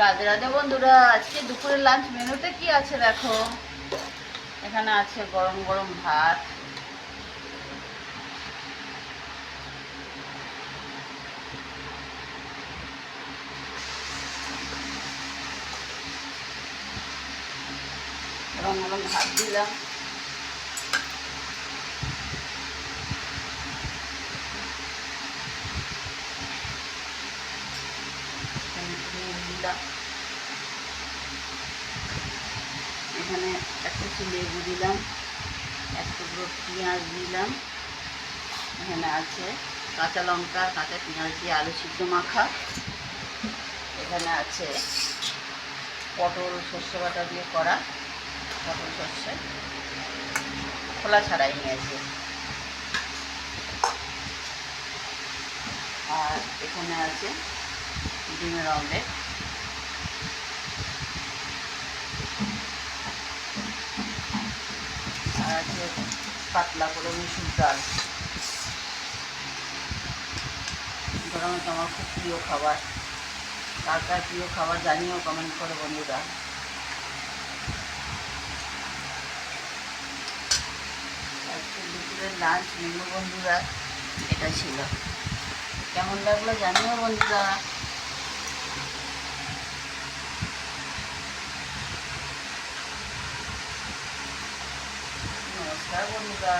রাধে রাধে বন্ধুরা, আজকে দুপুরের লাঞ্চ মেনুতে কি আছে দেখো। এখানে আছে গরম গরম ভাত, গরম গরম ভাত দিলাম। দিলাম এখানে একটা লেবু দিলাম, এক টুকরো পেঁয়াজ দিলাম। এখানে আছে কাঁচা লঙ্কা, কাঁচা পেঁয়াজ দিয়ে আলু সিদ্ধ মাখা। এখানে আছে পটল সর্ষে বাটা দিয়ে করা, পটল সর্ষে খোলা ছাড়াই নিয়েছে। আর এখানে আছে ডিমের অমলেট। আর আছে পাতলা করে মুসুর ডাল। গরমে তো আমার খুব প্রিয় খাবার। কার কার প্রিয় খাবার জানিও, কমেন্ট করো বন্ধুরা। আজকে দুপুরের লাঞ্চ মেনু বন্ধুরা এটা ছিল। কেমন লাগলো জানিও বন্ধুরা। নমস্কার বন্ধুরা।